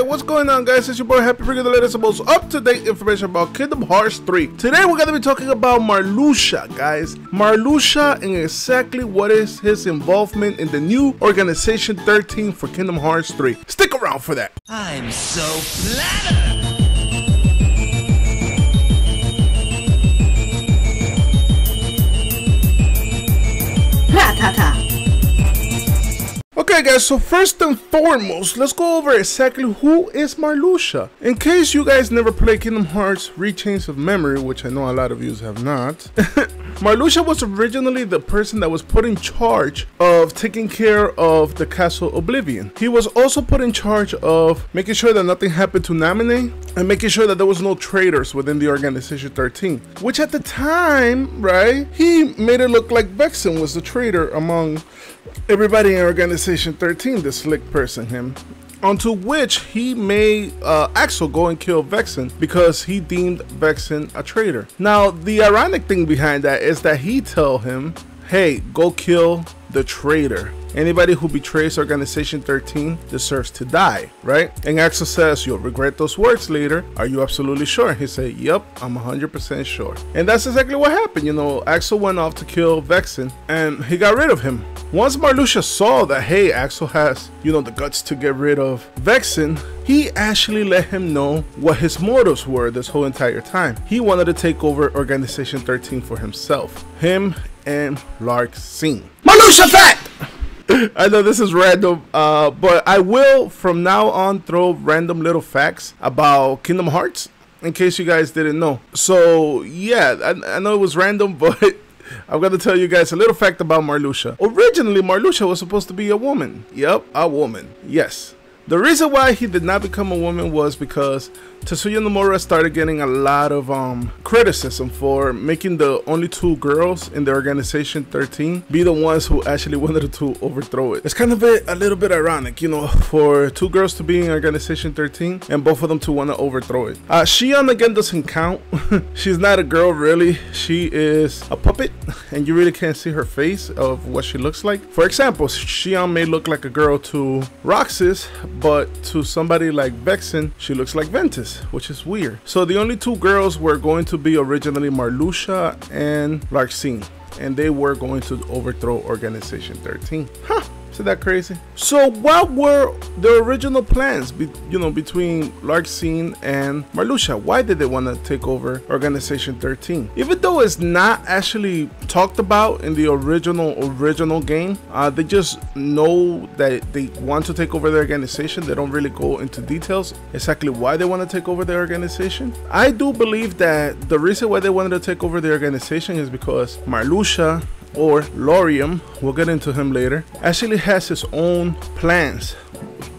what's going on, guys? It's your boy Happy, bringing the latest and most up-to-date information about Kingdom Hearts 3. Today we're going to be talking about Marluxia, guys. Marluxia and exactly what is his involvement in the new Organization 13 for Kingdom Hearts 3. Stick around for that. I'm so flattered! Rattata. Okay guys, so first and foremost, let's go over exactly who is Marluxia. In case you guys never played Kingdom Hearts Rechains of Memory, which I know a lot of you have not, Marluxia was originally the person that was put in charge of taking care of the Castle Oblivion. He was also put in charge of making sure that nothing happened to Naminé and making sure that there was no traitors within the Organization 13, which at the time, right, he made it look like Vexen was the traitor among everybody in Organization 13, the slick person, him. Onto which he made Axel go and kill Vexen because he deemed Vexen a traitor. Now, the ironic thing behind that is that he tell him, hey, go kill the traitor. Anybody who betrays Organization 13 deserves to die, right? And Axel says, you'll regret those words later. Are you absolutely sure? He said, yep, I'm 100% sure. And that's exactly what happened. You know, Axel went off to kill Vexen and he got rid of him. Once Marluxia saw that, hey, Axel has, you know, the guts to get rid of Vexen, he actually let him know what his motives were this whole entire time. He wanted to take over Organization 13 for himself. Him and Lauriam. Marluxia fact! I know this is random, but I will from now on throw random little facts about Kingdom Hearts in case you guys didn't know. So yeah, I know it was random, but I'm going to tell you guys a little fact about Marluxia. Originally, Marluxia was supposed to be a woman. Yep, a woman. Yes. The reason why he did not become a woman was because Tetsuya Nomura started getting a lot of criticism for making the only two girls in the Organization 13 be the ones who actually wanted to overthrow it. It's kind of a little bit ironic, you know, for two girls to be in Organization 13 and both of them to want to overthrow it. Xian again doesn't count. She's not a girl really. She is a puppet and you really can't see her face of what she looks like. For example, Xian may look like a girl to Roxas, but to somebody like Vexen, she looks like Ventus, which is weird. So the only two girls were going to be originally Marluxia and Lauriam, and they were going to overthrow Organization 13. Huh. Isn't that crazy? So what were the original plans between Lauriam and Marluxia? Why did they want to take over Organization 13? Even though it's not actually talked about in the original game, they just know that they want to take over the organization. They don't really go into details exactly why they want to take over the organization. I do believe that the reason why they wanted to take over the organization is because Marluxia, or Lauriam, we'll get into him later, actually has his own plans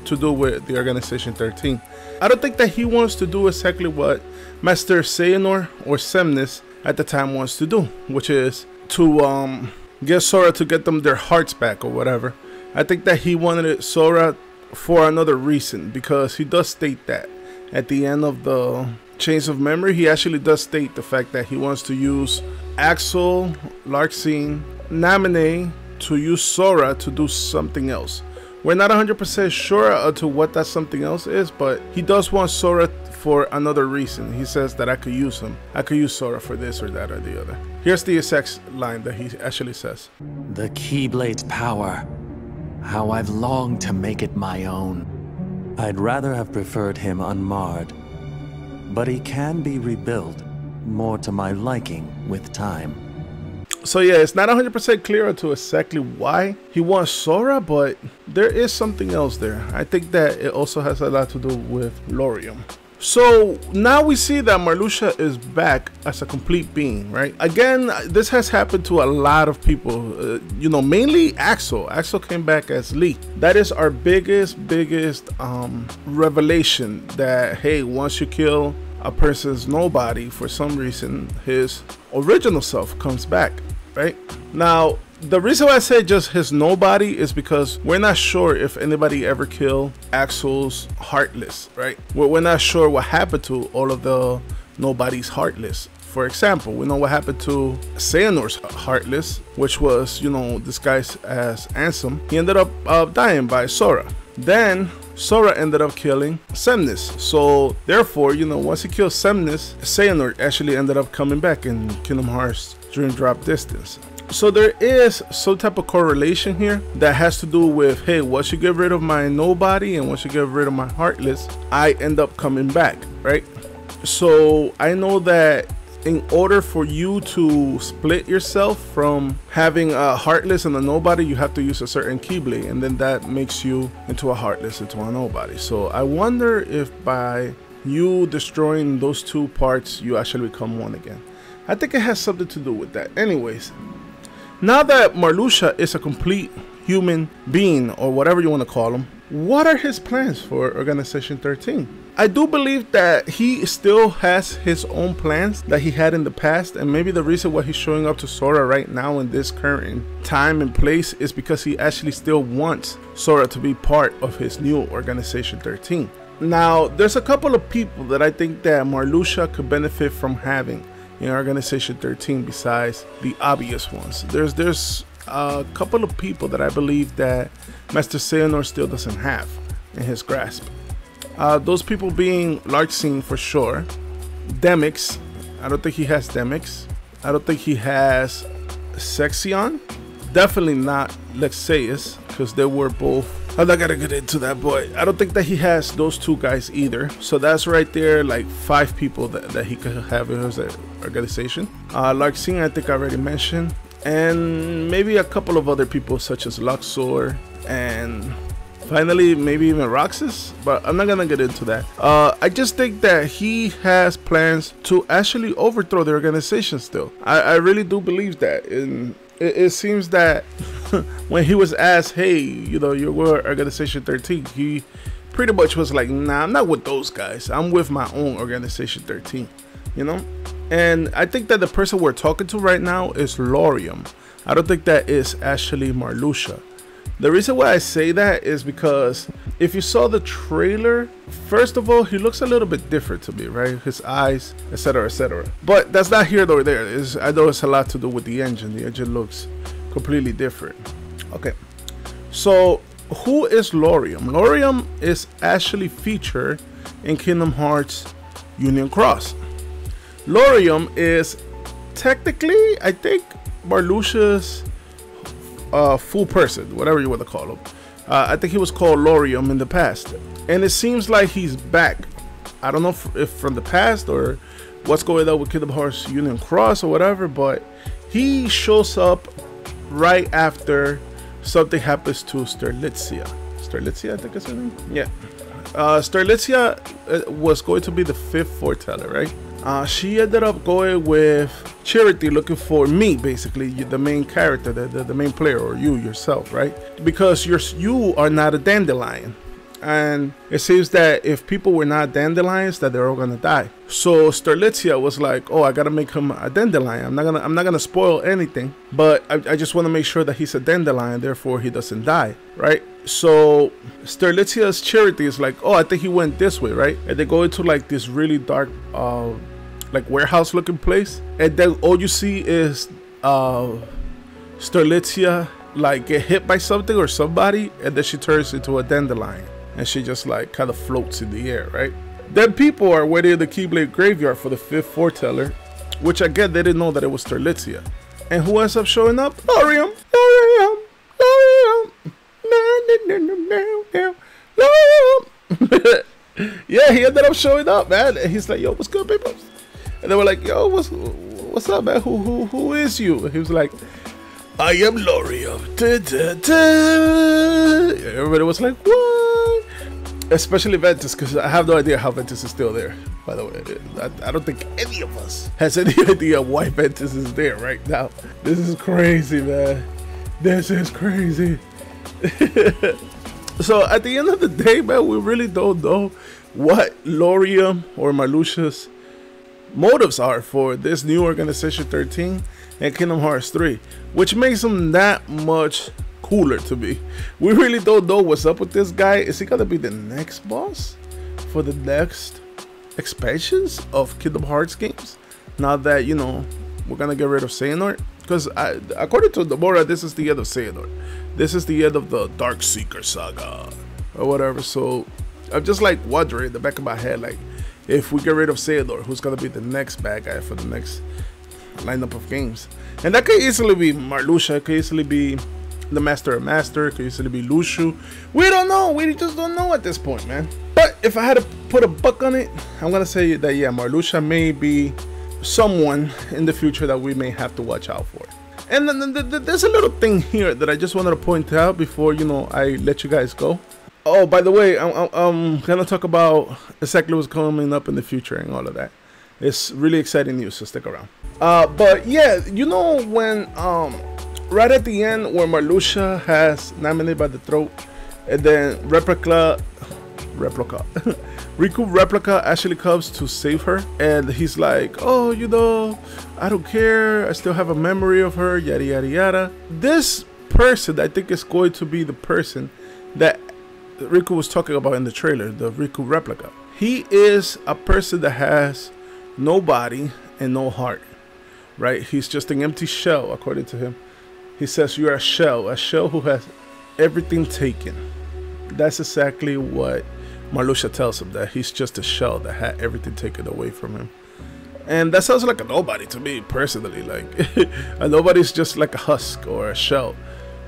to do with the Organization 13. I don't think that he wants to do exactly what Master Xehanort or Semnis at the time wants to do, which is to get Sora to get them their hearts back or whatever. I think that he wanted Sora for another reason, because he does state that at the end of the Chains of Memory, he actually does state the fact that he wants to use Axel, Lauriam, Naminé to use Sora to do something else. We're not 100% sure to what that something else is, but he does want Sora for another reason. He says that I could use him. I could use Sora for this or that or the other. Here's the exact line that he actually says. The Keyblade's power. How I've longed to make it my own. I'd rather have preferred him unmarred. But he can be rebuilt, more to my liking with time. So yeah, it's not 100% clear to exactly why he wants Sora, but there is something else there. I think that it also has a lot to do with Lauriam. So now we see that Marluxia is back as a complete being, right? Again, this has happened to a lot of people, you know, mainly Axel. Axel came back as Lee. That is our biggest revelation, that, hey, once you kill a person's nobody, for some reason, his original self comes back, right? Now, the reason why I say just his nobody is because we're not sure if anybody ever killed Axel's Heartless, right? We're not sure what happened to all of the nobody's Heartless. For example, we know what happened to Xehanort's Heartless, which was, you know, disguised as Ansem. He ended up dying by Sora. Then Sora ended up killing Semnis. So therefore, you know, once he kills Semnis, Xehanort actually ended up coming back in Kingdom Hearts Dream Drop Distance. So there is some type of correlation here that has to do with, hey, once you get rid of my Nobody and once you get rid of my Heartless, I end up coming back, right? So I know that in order for you to split yourself from having a Heartless and a Nobody, you have to use a certain Keyblade, and then that makes you into a Heartless, into a Nobody. So I wonder if by you destroying those two parts, you actually become one again. I think it has something to do with that. Anyways, now that Marluxia is a complete human being, or whatever you want to call him, what are his plans for Organization 13? I do believe that he still has his own plans that he had in the past, and maybe the reason why he's showing up to Sora right now in this current time and place is because he actually still wants Sora to be part of his new Organization 13. Now, there's a couple of people that I think that Marluxia could benefit from having in Organization 13 besides the obvious ones. There's a couple of people that I believe that Master Xehanort still doesn't have in his grasp. Those people being Lauriam for sure. Demyx, I don't think he has Demyx. I don't think he has Xehanort. Definitely not Lexaeus, because they were both. I'm not gonna get into that, boy. I don't think that he has those two guys either. So that's right there, like 5 people that he could have in his organization. Lauriam, I think I already mentioned. And maybe a couple of other people such as Luxor and finally maybe even Roxas, but I'm not gonna get into that. I just think that he has plans to actually overthrow the organization still. I really do believe that. And it seems that when he was asked, hey, you know, you're with Organization 13, he pretty much was like, nah, I'm not with those guys. I'm with my own Organization 13, you know? And I think that the person we're talking to right now is Lauriam. I don't think that is actually Marluxia. The reason why I say that is because if you saw the trailer, first of all, he looks a little bit different to me, right? His eyes, etc., etc. But that's not here nor there. I know it's a lot to do with the engine. The engine looks completely different. Okay, so who is Lauriam? Lauriam is actually featured in Kingdom Hearts Union Cross. Lauriam is technically, I think, Marluxia's full person, whatever you want to call him. I think he was called Lauriam in the past, and it seems like he's back. I don't know if from the past or what's going on with Kingdom Hearts Union Cross or whatever, but he shows up right after something happens to Strelitzia. Strelitzia, I think is her name? Yeah. Strelitzia was going to be the 5th foreteller, right? She ended up going with Charity, looking for me, basically, the main character, the main player, or you yourself, right? Because you are not a dandelion, and it seems that if people were not dandelions, that they're all gonna die. So Strelitzia was like, oh, I gotta make him a dandelion. I'm not gonna spoil anything, but I just want to make sure that he's a dandelion, therefore he doesn't die, right? So Strelitzia's Charity is like, oh, I think he went this way, right? And they go into like this really dark like warehouse looking place, and then all you see is Strelitzia like get hit by something or somebody, and then she turns into a dandelion and she just like kind of floats in the air, right? Then people are waiting in the Keyblade graveyard for the 5th foreteller, which again they didn't know that it was Strelitzia. And who ends up showing up? Lauriam. Lauriam. Lauriam. Lauriam. Yeah, he ended up showing up, man. And he's like, yo, what's good, people? And they were like, yo, what's up, man? Who is you? And he was like, I am Lauriam. Da, da, da. Everybody was like, what? Especially Ventus, because I have no idea how Ventus is still there, by the way. I don't think any of us has any idea why Ventus is there right now. This is crazy, man. This is crazy. So at the end of the day, man, we really don't know what Lauriam or Marluxia's motives are for this new Organization 13 and Kingdom Hearts 3, which makes him that much cooler to me. We really don't know what's up with this guy. Is he gonna be the next boss for the next expansions of Kingdom Hearts games? Now that, you know, we're gonna get rid of Xehanort, because according to Nomura, this is the end of Xehanort. This is the end of the Dark Seeker saga. or whatever. So I'm just like wondering in the back of my head, like, if we get rid of Xehanort, who's gonna be the next bad guy for the next lineup of games? And that could easily be Marluxia, it could easily be the Master of Master, it could easily be Lushu. We don't know, we just don't know at this point, man. But if I had to put a buck on it, I'm gonna say that, yeah, Marluxia may be someone in the future that we may have to watch out for. And then there's a little thing here that I just wanted to point out before, you know, I let you guys go. Oh, by the way, I'm gonna talk about exactly what's coming up in the future and all of that. It's really exciting news, so stick around. But yeah, you know when right at the end where Marluxia has Naminé by the throat, and then Riku Replica actually comes to save her, and he's like, oh, you know, I don't care, I still have a memory of her, yada yada yada. This person, I think, is going to be the person that Riku was talking about in the trailer, the Riku Replica. He is a person that has no body and no heart, right? He's just an empty shell, according to him. He says you're a shell who has everything taken. That's exactly what Marluxia tells him, that he's just a shell that had everything taken away from him. And that sounds like a nobody to me, personally. Like, a nobody's just like a husk or a shell.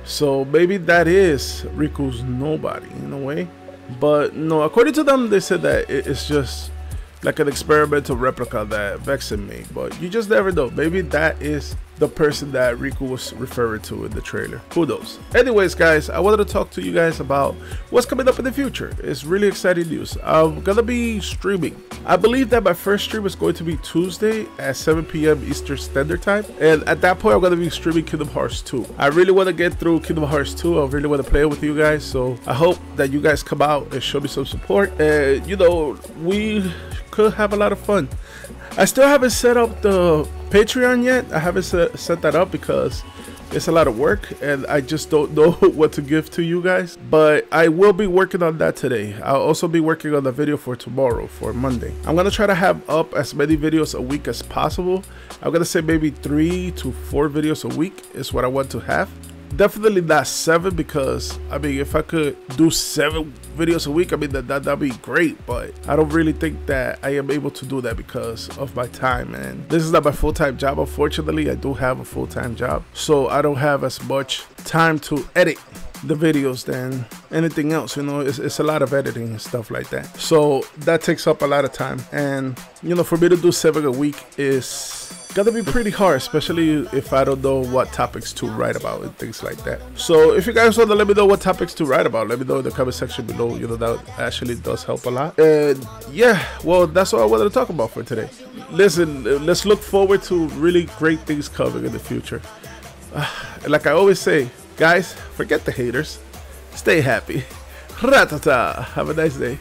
So maybe that is Riku's nobody in a way. But no, according to them, they said that it's just like an experimental replica that Vexen made. But you just never know. Maybe that is the person that Riku was referring to in the trailer. Who knows? Anyways, guys, I wanted to talk to you guys about what's coming up in the future. It's really exciting news. I'm gonna be streaming. I believe that my first stream is going to be Tuesday at 7 p.m. Eastern Standard Time. And at that point, I'm gonna be streaming Kingdom Hearts 2. I really want to get through Kingdom Hearts 2. I really want to play it with you guys. So I hope that you guys come out and show me some support. And, you know, we could have a lot of fun. I still haven't set up the Patreon yet. I haven't set that up because it's a lot of work and I just don't know what to give to you guys. But I will be working on that today. I'll also be working on the video for tomorrow, for Monday. I'm gonna try to have up as many videos a week as possible. I'm gonna say maybe 3 to 4 videos a week is what I want to have. Definitely not 7, because I mean, if I could do 7 videos a week, I mean, that'd be great, but I don't really think that I am able to do that because of my time, and this is not my full-time job. Unfortunately, I do have a full-time job, so I don't have as much time to edit the videos than anything else. You know, it's a lot of editing and stuff like that, so that takes up a lot of time. And you know, for me to do 7 a week is gonna be pretty hard, especially if I don't know what topics to write about and things like that. So if you guys want to let me know what topics to write about, let me know in the comment section below. You know, that actually does help a lot. And yeah, well, that's all I wanted to talk about for today. Listen, let's look forward to really great things coming in the future. Like I always say, guys, forget the haters, stay happy. Rattata. Have a nice day.